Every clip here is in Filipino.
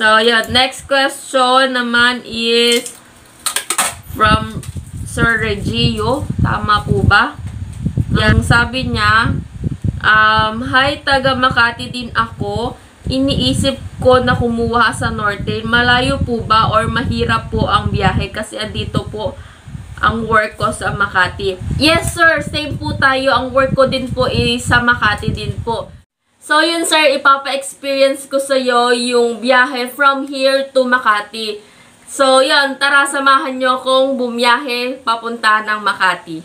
So, yan. Next question naman is from Sir Regio. Tama po ba? Yan, sabi niya, hi, taga Makati din ako. Iniisip ko na kumuha sa Norte. Malayo po ba or mahirap po ang biyahe? Kasi andito po ang work ko sa Makati. Yes, sir. Same po tayo. Ang work ko din po is sa Makati din po. So, yun, sir. Ipapa-experience ko sa iyo yung biyahe from here to Makati. So, yun. Tara, samahan nyo akong bumiyahe papunta ng Makati.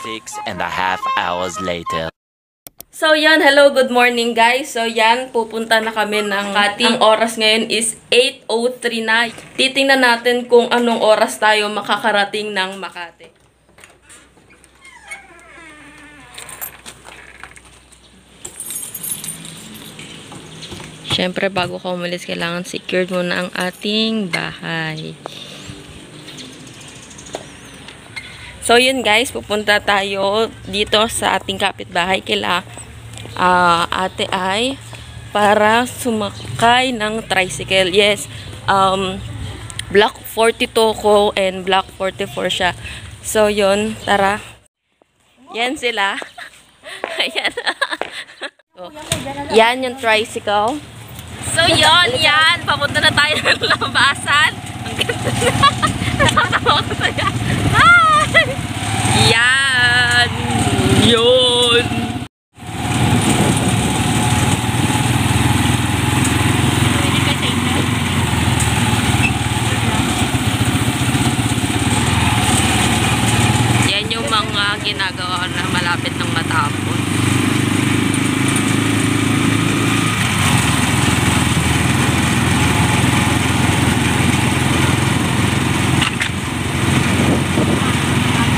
6.5 hours later. So, yan. Hello, good morning, guys. So, yan. Pupunta na kami ng Makati. Ang oras ngayon is 8:03 na. Titingnan natin kung anong oras tayo makakarating ng Makati. Siyempre, bago ka umalis, kailangan secured muna ang ating bahay. So, yun, guys. Pupunta tayo dito sa ating kapitbahay kila Ate Ay para sumakay ng tricycle. Yes, block 42 ko and block 44 siya. So, yun, tara. Yan sila. Ayan. So, yan yung tricycle. So, yun, yan. Papunta na tayo ng labasan. Ang ganda na. Nakatawa ko sa'yo. Hi! Yan. Yun. Ginagawa na malapit ng matapos.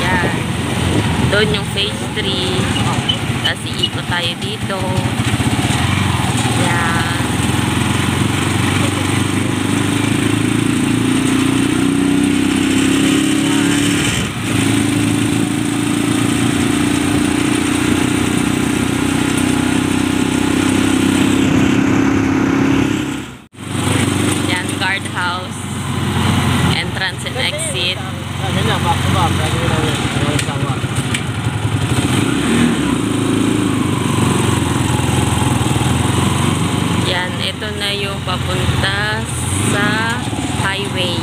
Yan. Doon yung phase 3. Tapos iikot tayo dito. Yan. Entrance and exit. Yan, ito na yung papunta sa highway.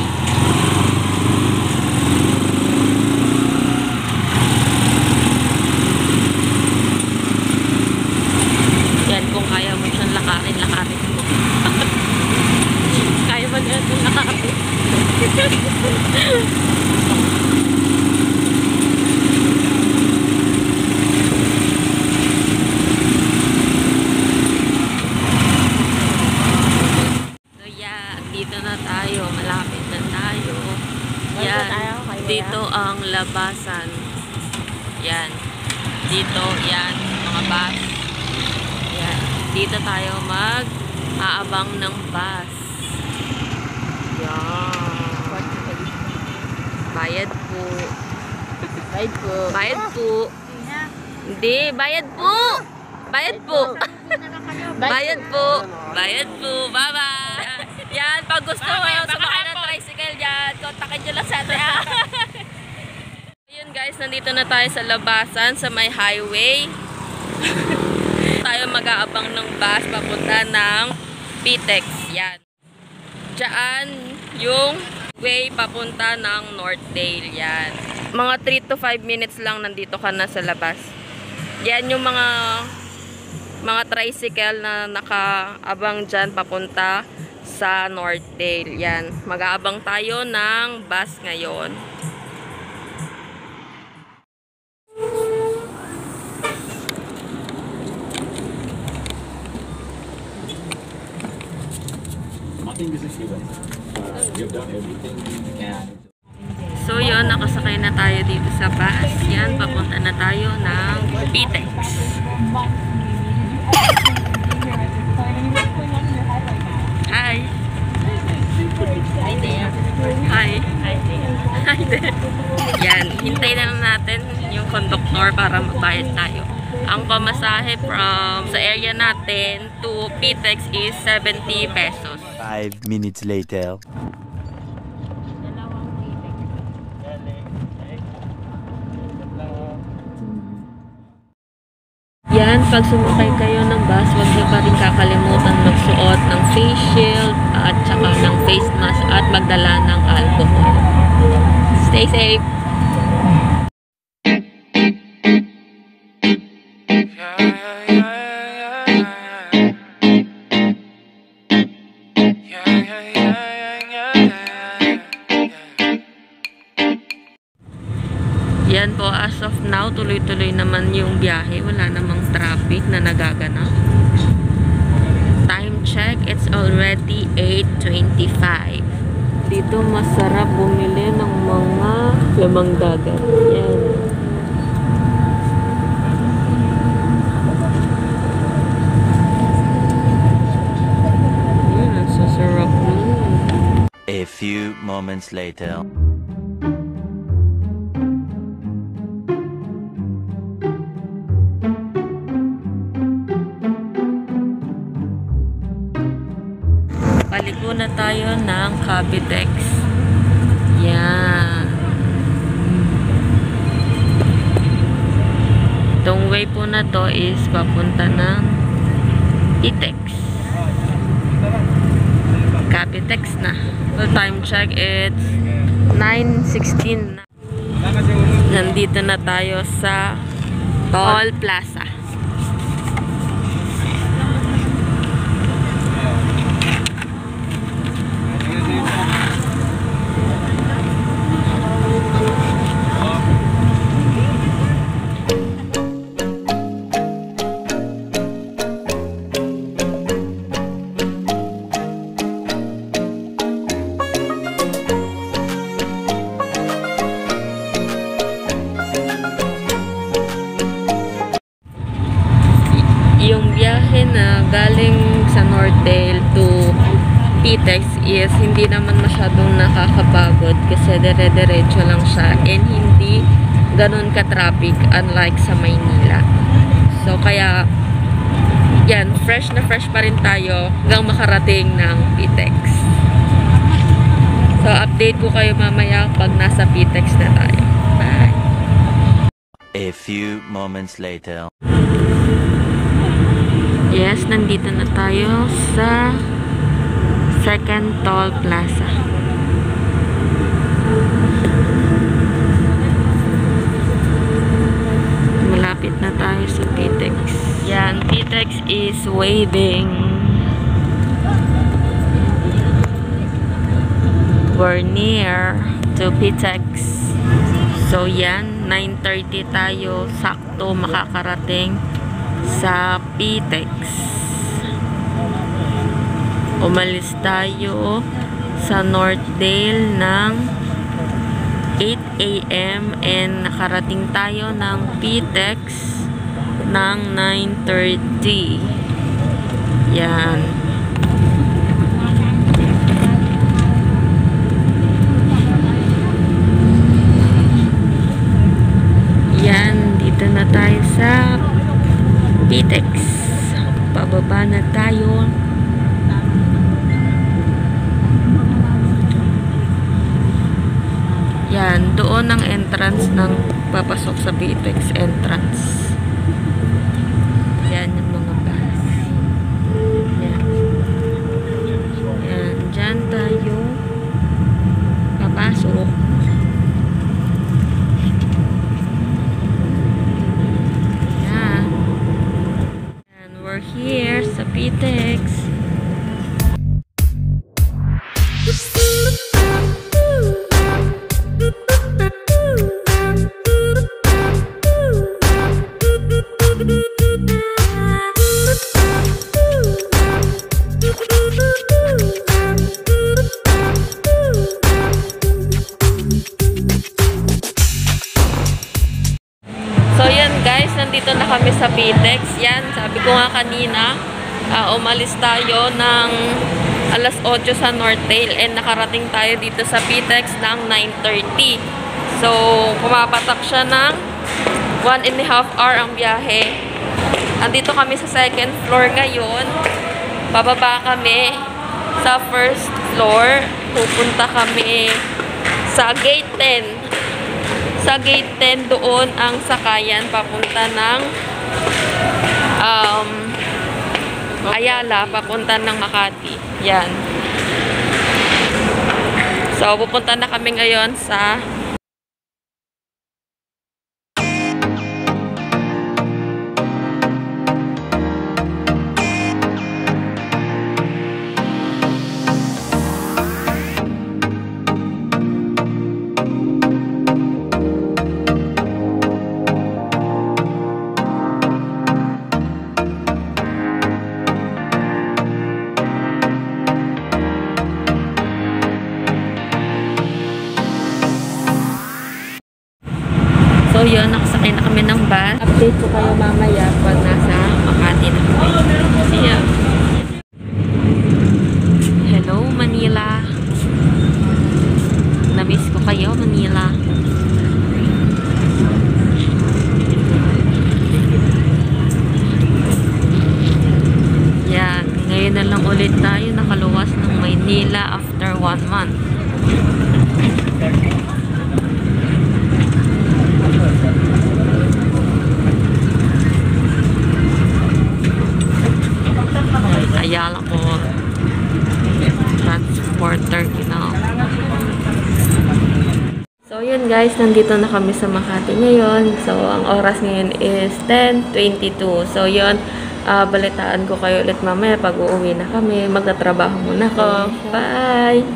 Yan, kung kaya mo siyang lakarin mo. Kaya mo niya itong lakarin. So yeah, dito na tayo, malapit na tayo. Yan, dito ang labasan. Yan, dito, yan, mga bus. Yan, dito tayo mag-aabang ng bus. Yan. Bayad po. Bayad po. Bayad po. Hindi, bayad po. Bayad po. Bayad po. Bayad po. Bye-bye. Yan, pag gusto mo sumakay ng tricycle yan, kontakin nyo lang sa atin. Ayun guys, nandito na tayo sa labasan, sa may highway. Tayo mag-aabang ng bus papunta ng Pitex. Yan. Diyan yung way papunta ng Northdale. Yan. Mga 3 to 5 minutes lang nandito ka na sa labas. Yan yung mga tricycle na nakaabang dyan papunta sa Northdale. Yan. Mag-aabang tayo ng bus ngayon. So yun, nakasakay na tayo dito sa bus. Yan, papunta na tayo ng Pitex. Hi! Hi there! Hi! Hi there! Hi there! Yan, hintayin na lang natin yung conductor para magbayad tayo. Ang pamasahe from sa area natin to Pitex is 70 pesos. 5 minutes later. Yan, pag sumakay kayo ng bus, huwag niyo pa rin kakalimutan magsuot ng face shield at saka ng face mask at magdala ng alcohol. Stay safe! Yan po, as of now, tuloy-tuloy naman yung biyahe. Wala namang traffic na nagaganap. Time check, it's already 8:25. Dito masarap bumili ng mga lamang dagat. Yan. Yan, so sarap nun. A few moments later. Paliko na tayo ng Cavitex. Yan. Itong way po na to is papunta ng Pitex. Cavitex na. So time check, it's 9:16 na. Nandito na tayo sa Toll Plaza. Yung biyahe na galing sa Northdale to Pitex is hindi naman masyadong nakakapagod kasi dire-diretso lang siya and hindi ganun ka-traffic unlike sa Maynila. So kaya yan, fresh na fresh pa rin tayo hanggang makarating ng Pitex. So update ko kayo mamaya pag nasa Pitex na tayo. Bye! A few moments later. Yes, nandito na tayo sa Second Toll Plaza. Malapit na tayo sa Pitex. Yan, Pitex is waving. We're near to Pitex. So yan, 9:30 tayo sakto makakarating sa Pitex. Umalis tayo sa Northdale ng 8 AM and nakarating tayo ng Pitex ng 9:30. Yan. Yan, dito na tayo sa Pitex. Pababa na tayo. Yan, doon ang entrance ng papasok sa Pitex entrance. Yan yung mga bus. Yan. Yan, dyan tayo papasok. We're here sa Pitex. So yan guys, nandito na kami sa Pitex. Yan, sabi ko nga kanina, umalis tayo ng alas 8 sa Northdale and nakarating tayo dito sa Pitex ng 9:30. So, pumapatak siya ng 1.5 hour ang biyahe. Andito kami sa second floor ngayon. Bababa kami sa first floor. Pupunta kami sa gate 10. Sa gate 10 doon ang sakayan papunta ng Ayala, papunta ng Makati. Yan. So, pupunta na kami ngayon sa So yun, nakasakay na kami ng bus. Update ko kayo mamaya pag nasa Makati na kami. See ya! Hello, Manila! Namiss ko kayo, Manila. Yan, ngayon na lang ulit tayo nakaluwas ng Maynila after 1 month. Ayala po Transport Terminal. So yun guys, nandito na kami sa Makati ngayon. So ang oras ngayon is 10:22. So yun, balitaan ko kayo ulit mamaya pag uuwi na kami. Magtatrabaho muna ako. Bye!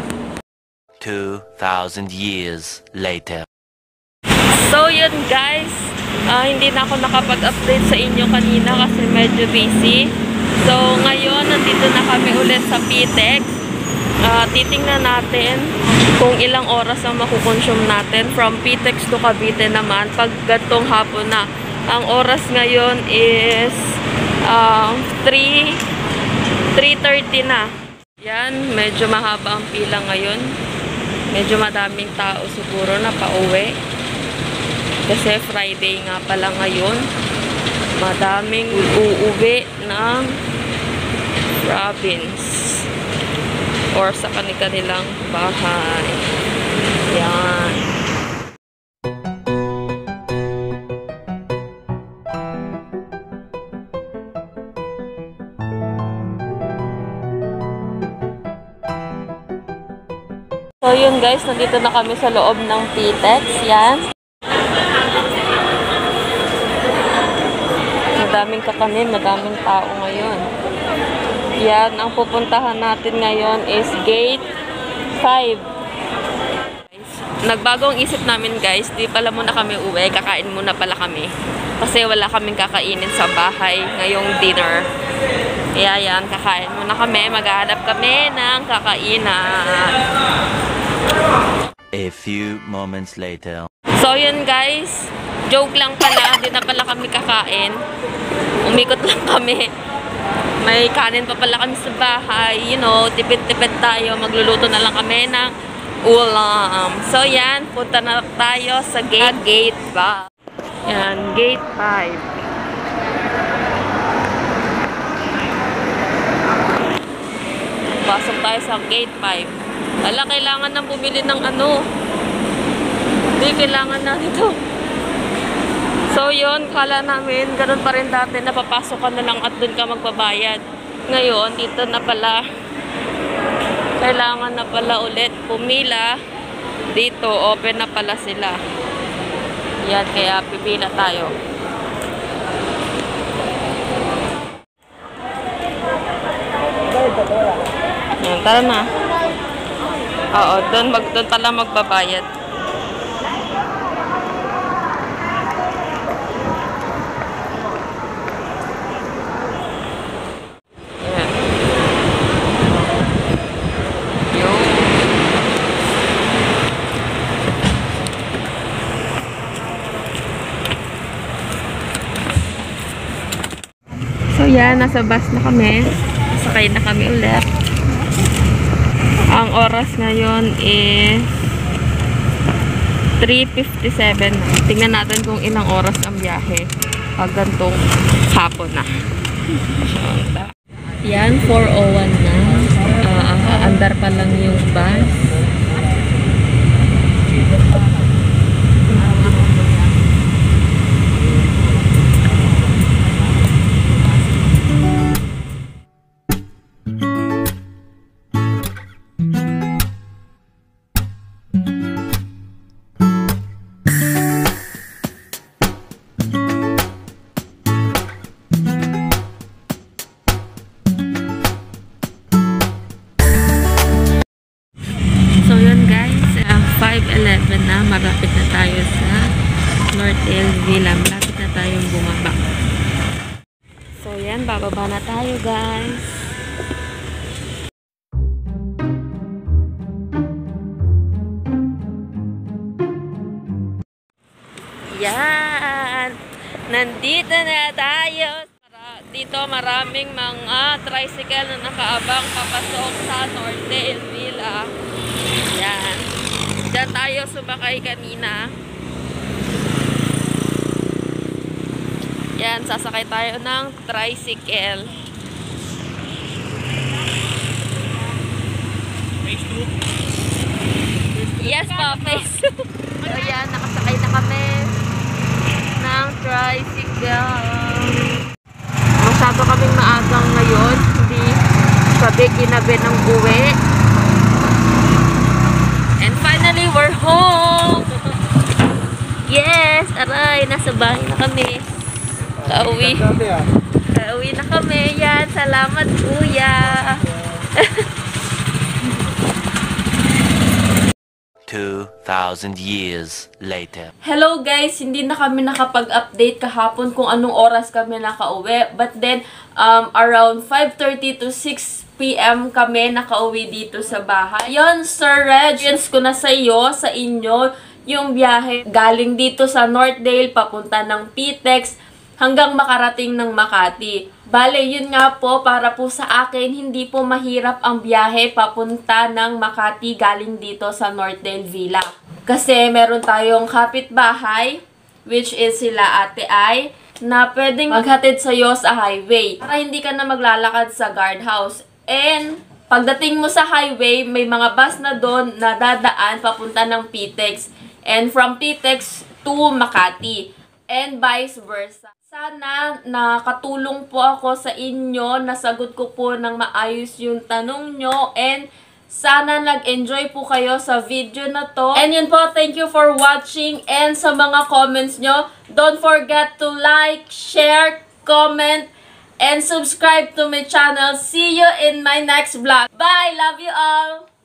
2,000 years later. So yun guys, hindi na ako nakapag-update sa inyo kanina kasi medyo busy. So ngayon, nandito na kami ulit sa PTEX. Titingnan natin kung ilang oras ang makukonsume natin from PTEX to Cavite naman pag gatong hapon na. Ang oras ngayon is 3:30 na. Yan, medyo mahaba ang pila ngayon. Medyo madaming tao siguro na pauwi. Kasi Friday nga pala ngayon. Madaming uuwi ng province or sa kanilang bahay. Yan. So yun guys, nandito na kami sa loob ng PTEX. Yan. Madaming kakanin, madaming tao ngayon. Yan, ang pupuntahan natin ngayon is Gate 5. Nagbagong isip namin guys, di pala muna kami uwi, kakain muna pala kami. Kasi wala kaming kakainin sa bahay ngayong dinner. Kaya yan, kakain muna kami, maghahanap kami ng kakainan. A few moments later. So yun guys, joke lang pala, di na pala kami kakain. Umikot lang kami. May kanin pa pala kami sa bahay. You know, tipid-tipid tayo. Magluluto na lang kami ng ulam. So yan, punta na tayo sa Gate 5. Yan, Gate 5. Pasok tayo sa Gate 5. Wala, kailangan nang bumili ng ano. Hindi, kailangan na ito. So yun, kala namin, ganun pa rin dati, napapasok ka na lang at dun ka magbabayad. Ngayon, dito na pala, kailangan na pala ulit pumila. Dito, open na pala sila. Yan, kaya pipila tayo. Yan, tara na. Oo, dun pala magbabayad. So yan, nasa bus na kami. Sakay na kami ulit. Ang oras ngayon is 3:57 na. Tingnan natin kung ilang oras ang biyahe pag gantong hapon na. Yan, 4:01 na. Andar pa lang yung bus. So yun guys, 5:11 na, marapit na tayo sa Northdale Villa. Malapit na tayong bumaba. So yan, bababa na tayo guys. Yan! Nandito na tayo! Dito maraming mga tricycle na nakaabang papasok sa Northdale Villa. Yan. Diyan tayo sumakay kanina. Yan, sasakay tayo ng tricycle. Facebook? Yes po, Facebook. So yan, nakasakay na kami ng tricycle. Masyado kaming maagang ngayon. Hindi sabi kinabi ng uwi. And finally, we're home! Yes! Aray, nasa bahay na kami. Kauwi. Kauwi na kami. Yan, salamat kuya. 2,000 years later. Hello guys, hindi na kami nakapag-update kahapon kung anong oras kami nakauwi. But then, around 5:30 to 6 PM kami nakauwi dito sa bahay. Yon, Sir Reg, ko na sa iyo, sa inyo, yung biyahe galing dito sa Northdale, papunta ng PTEX, hanggang makarating ng Makati. Bale, yun nga po, para po sa akin, hindi po mahirap ang biyahe papunta ng Makati galing dito sa Northdale Villa. Kasi meron tayong kapitbahay, which is sila Ate Ai, na pwedeng maghatid sa'yo sa highway para hindi ka na maglalakad sa guardhouse. And pagdating mo sa highway, may mga bus na doon na dadaan papunta ng PTEX. And from PTEX to Makati. And vice versa. Sana nakatulong po ako sa inyo, nasagot ko po ng maayos yung tanong nyo, and sana nag-enjoy po kayo sa video na to. And yun po, thank you for watching, and sa mga comments nyo, don't forget to like, share, comment, and subscribe to my channel. See you in my next vlog. Bye! Love you all!